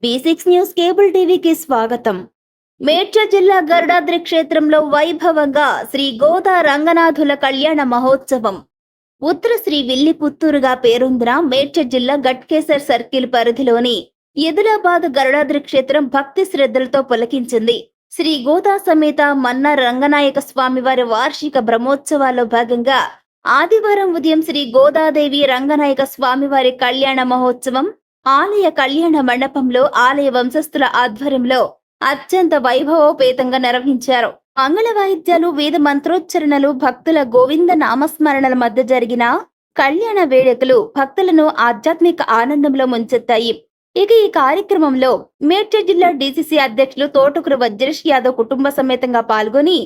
B6 news cable టీవీకి స్వాగతం. మేడ్చల్ జిల్లా గరుడాద్రి క్షేత్రంలో వైభవంగా శ్రీ గోదా రంగనాథుల కళ్యాణ మహోత్సవం. ఉత్తర శ్రీ విల్లిపుత్తూరుగా పేరొందిన మేడ్చల్ జిల్లా గట్కేసర్ సర్కిల్ పరిధిలోని ఎదిలాబాద్ గరుడాద్రి క్షేత్రం భక్తి శ్రద్ధలతో పులకించింది. శ్రీ గోదా సమేత మన్నా రంగనాయక స్వామివారి వార్షిక బ్రహ్మోత్సవాల్లో భాగంగా ఆదివారం ఉదయం శ్రీ గోదాదేవి రంగనాయక స్వామివారి కళ్యాణ మహోత్సవం ఆలయ కళ్యాణ మండపంలో ఆలయ వంశస్థుల ఆధ్వర్యంలో అత్యంత వైభవోపేతంగా నిర్వహించారు. మంగళ వాయిద్యాలు, వేద మంత్రోచ్చరణలు, భక్తుల గోవింద నామస్మరణల మధ్య జరిగిన కళ్యాణ వేడుకలు భక్తులను ఆధ్యాత్మిక ఆనందంలో ముంచెత్తాయి. ఇక ఈ కార్యక్రమంలో మేడ్చల్ జిల్లా డీసీసీ అధ్యక్షులు తోటకూరు వజ్రేష్ యాదవ్ కుటుంబ సమేతంగా పాల్గొని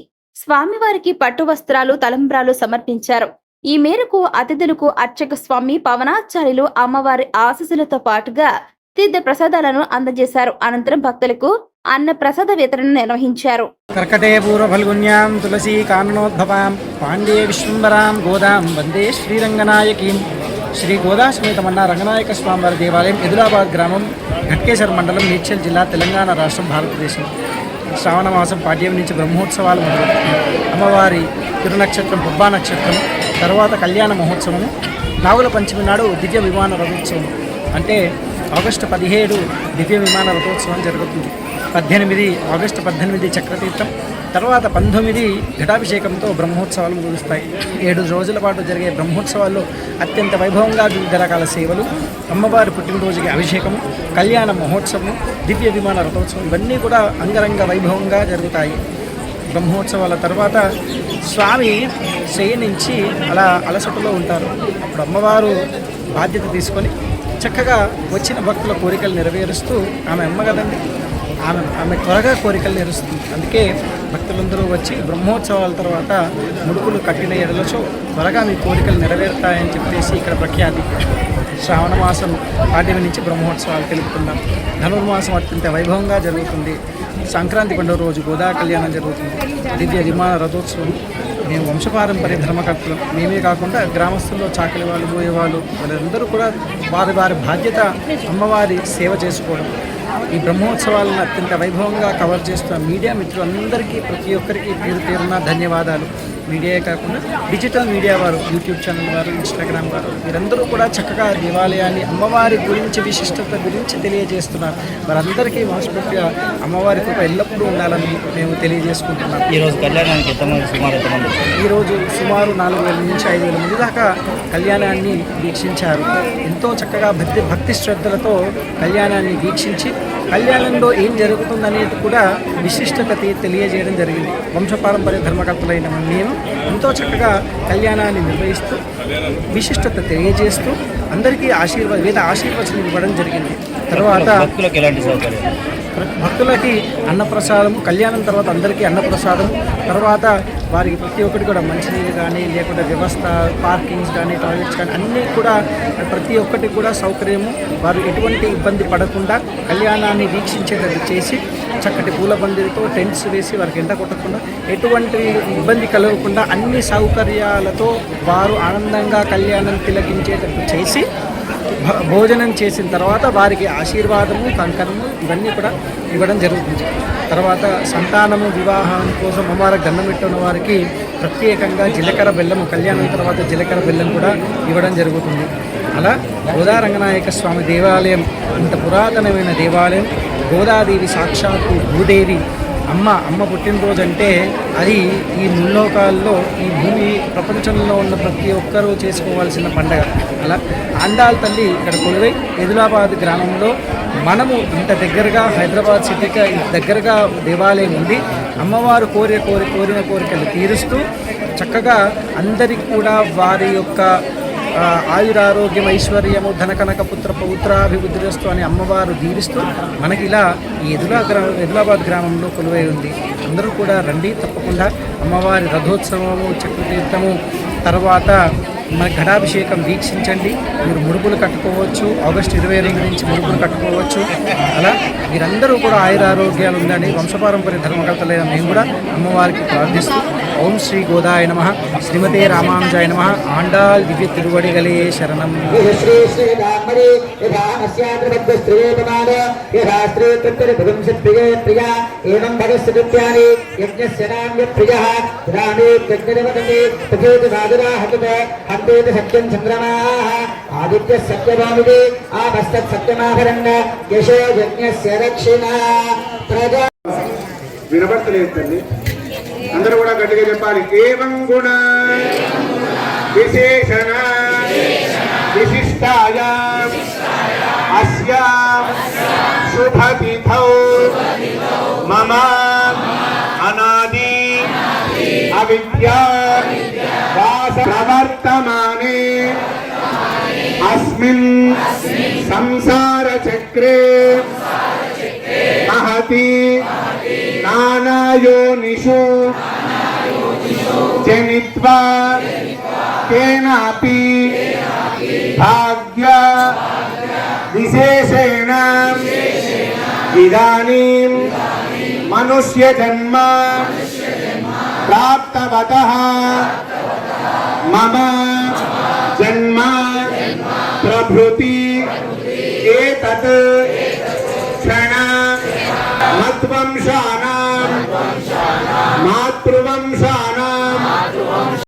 స్వామివారికి పట్టు వస్త్రాలు, తలంబ్రాలు సమర్పించారు. ఈ మేరకు అతిథులకు అర్చక స్వామి పవనాచార్యులు అమ్మవారి ఆశీస్సులతో పాటుగా తీర్థ ప్రసాదాలను అందజేశారు. అనంతరం భక్తులకు అన్న ప్రసాద వితరణ నిర్వహించారు. కర్కటే పూర్వ ఫల్గున్యాం తులసీ కాననోద్భవాం పాండ్యే విశ్వంబరాం గోదాం వందే శ్రీరంగనాయకీం. శ్రీ గోదా సమేత మన్నా రంగనాయక స్వామివారి దేవాలయం, ఎదిలాబాద్ గ్రామం, ఘట్కేసర్ మండలం, మేడ్చల్ జిల్లా, తెలంగాణ రాష్ట్రం, భారతదేశం. శ్రావణ మాసం పాడ్యం నుంచి బ్రహ్మోత్సవాలు మొదలవుతాయి. అమ్మవారి తిరునక్షత్రం పుబ్బా నక్షత్రం తర్వాత కళ్యాణ మహోత్సవము, నాగుల పంచమి నాడు దివ్య విమాన రథోత్సవం, అంటే ఆగస్టు 17 దివ్య విమాన రథోత్సవం జరుగుతుంది. 18 ఆగస్టు 18 చక్రతీర్థం, తర్వాత 19 ఘటాభిషేకంతో బ్రహ్మోత్సవాలు ముగుస్తాయి. 7 రోజుల పాటు జరిగే బ్రహ్మోత్సవాల్లో అత్యంత వైభవంగా వివిధ రకాల సేవలు, అమ్మవారి పుట్టినరోజుకి అభిషేకము, కళ్యాణ మహోత్సవం, దివ్య విమాన రథోత్సవం ఇవన్నీ కూడా అంగరంగ వైభవంగా జరుగుతాయి. బ్రహ్మోత్సవాల తర్వాత స్వామి శయనించి అలా అలసటలో ఉంటారు. అప్పుడు అమ్మవారు బాధ్యత తీసుకొని చక్కగా వచ్చిన భక్తుల కోరికలు నెరవేరుస్తూ, ఆమె అమ్మ కదండి, ఆమె త్వరగా కోరికలు నెరుస్తుంది. అందుకే భక్తులందరూ వచ్చి బ్రహ్మోత్సవాల తర్వాత ముడుపులు కట్టిన ఎడలచో త్వరగా మీ కోరికలు నెరవేరుతాయని చెప్పేసి ఇక్కడ ప్రఖ్యాతి. శ్రావణ మాసం పాడ్యమి నుంచి బ్రహ్మోత్సవాలు తెలుపుతున్నాం. ధనుర్మాసం అత్యంత వైభవంగా జరుగుతుంది. సంక్రాంతి పండుగ రోజు గోదా కళ్యాణం జరుగుతుంది. దివ్య విమాన రథోత్సవం. మేము వంశపారంపర్య ధర్మకర్తలు. మేమే కాకుండా గ్రామస్తుల్లో చాకలి వాళ్ళు, పోయేవాళ్ళు వాళ్ళందరూ కూడా వారి వారి బాధ్యత అమ్మవారి సేవ చేసుకోవడం. ఈ బ్రహ్మోత్సవాలను అత్యంత వైభవంగా కవర్ చేస్తున్న మీడియా మిత్రులందరికీ, ప్రతి ఒక్కరికి పేరు పేరున ధన్యవాదాలు. మీడియా కాకుండా డిజిటల్ మీడియా వారు, యూట్యూబ్ ఛానల్ వారు, ఇన్స్టాగ్రామ్ వారు, వీరందరూ కూడా చక్కగా దేవాలయాన్ని, అమ్మవారి గురించి, విశిష్టత గురించి తెలియజేస్తున్నారు. వారందరికీ మనస్ఫూర్తిగా అమ్మవారి కృప ఎల్లప్పుడూ ఉండాలని మేము తెలియజేసుకుంటున్నాం. ఈరోజు కళ్యాణానికి ఈరోజు సుమారు 4,000 నుంచి 5,000 మంది దాకా కళ్యాణాన్ని వీక్షించారు. ఎంతో చక్కగా భక్తి శ్రద్ధలతో కళ్యాణాన్ని వీక్షించి కళ్యాణంలో ఏం జరుగుతుందనేది కూడా విశిష్టత తెలియజేయడం జరిగింది. వంశపారంపర్య ధర్మకర్తలైన మేము ఎంతో చక్కగా కళ్యాణాన్ని నిర్వహిస్తూ విశిష్టత తెలియజేస్తూ అందరికీ వేద ఆశీర్వచనం ఇవ్వడం జరిగింది. తర్వాత భక్తులకి అన్నప్రసాదం, కళ్యాణం తర్వాత అందరికీ అన్నప్రసాదం, తర్వాత వారికి ప్రతి ఒక్కటి కూడా మంచినీళ్ళు కానీ, లేకుంటే వ్యవస్థ, పార్కింగ్స్ కానీ, టాయిలెట్స్ కానీ అన్నీ కూడా ప్రతి ఒక్కటి కూడా సౌకర్యము. వారు ఎటువంటి ఇబ్బంది పడకుండా కళ్యాణాన్ని వీక్షించేటట్టు చేసి చక్కటి పూల బందితో టెంట్స్ వేసి వారికి ఎండ కొట్టకుండా, ఎటువంటి ఇబ్బంది కలగకుండా అన్ని సౌకర్యాలతో వారు ఆనందంగా కళ్యాణం తిలకించేటట్టు చేసి భోజనం చేసిన తర్వాత వారికి ఆశీర్వాదము, కంకణము ఇవన్నీ కూడా ఇవ్వడం జరుగుతుంది. తర్వాత సంతానము, వివాహం కోసం అమ్మవారికి దండం పెట్టున్న వారికి ప్రత్యేకంగా జీలకర్ర బెల్లము, కళ్యాణం తర్వాత జీలకర్ర బెల్లం కూడా ఇవ్వడం జరుగుతుంది. అలా గోదా రంగనాయక స్వామి దేవాలయం ఇంత పురాతనమైన దేవాలయం. గోదాదేవి సాక్షాత్తు భూదేవి అమ్మ పుట్టినరోజు అంటే అది ఈ ముల్లోకాల్లో, ఈ భూమి ప్రపంచంలో ఉన్న ప్రతి ఒక్కరూ చేసుకోవాల్సిన పండగ. అలా ఆండాళ్ తల్లి ఇక్కడ కొలువై ఎదిలాబాద్ గ్రామంలో మనము ఇంత దగ్గరగా, హైదరాబాద్ సిటీకి ఇంత దగ్గరగా దేవాలయం ఉంది. అమ్మవారు కోరిన కోరికలు తీరుస్తూ చక్కగా అందరికీ కూడా వారి యొక్క ఆయురారోగ్యం, ఐశ్వర్యము, ధనకనక పుత్ర పౌత్రాభివృద్ధిరస్తు అని అమ్మవారు దీవిస్తూ మనకి ఇలా ఈ ఎదిలాబాద్ గ్రామంలో కొలువై ఉంది. అందరూ కూడా రండి, తప్పకుండా అమ్మవారి రథోత్సవము, చక్రతీర్థము, తర్వాత మన ఘటాభిషేకం వీక్షించండి. మీరు ముడుపులు కట్టుకోవచ్చు. ఆగస్టు 22 నుంచి ముడుపులు కట్టుకోవచ్చు. అలా మీరందరూ కూడా ఆయురారోగ్యాలు ఉందని వంశపారంపర్య ధర్మకర్తలైన మేము కూడా అమ్మవారికి ప్రార్థిస్తూ ఓం శ్రీ గోదాయ నమః, శ్రీమతే రామానుజాయ నమః, ఆండాల్ దివ్య తిరువడిగలే శరణం. ఆదిత్య సత్యభామిది ఆపస్తత్ సత్యమాభరణ యశో యజ్ఞస్య రక్షణ ప్రజా వినబడతలేదు తల్లి. అందరూ కూడా గట్టిగా చెప్పాలి. ఏవం గుణ విశేషణ విశిష్టాయ అస్యా శుభతిథౌ మమ అనాది అవిద్యా వాస ప్రవర్తమానే అస్మిన్ సంసార చక్రే మహతి నానాయోనిషు జనిత్వా కేనాపి భాగ్య విశేషేణ ఇదానీం మనుష్య జన్మ ప్రాప్తవతః మమ జన్మ ప్రభృతి ఏతత్ క్షణ మద్వంశానాం మాతృవంశానాం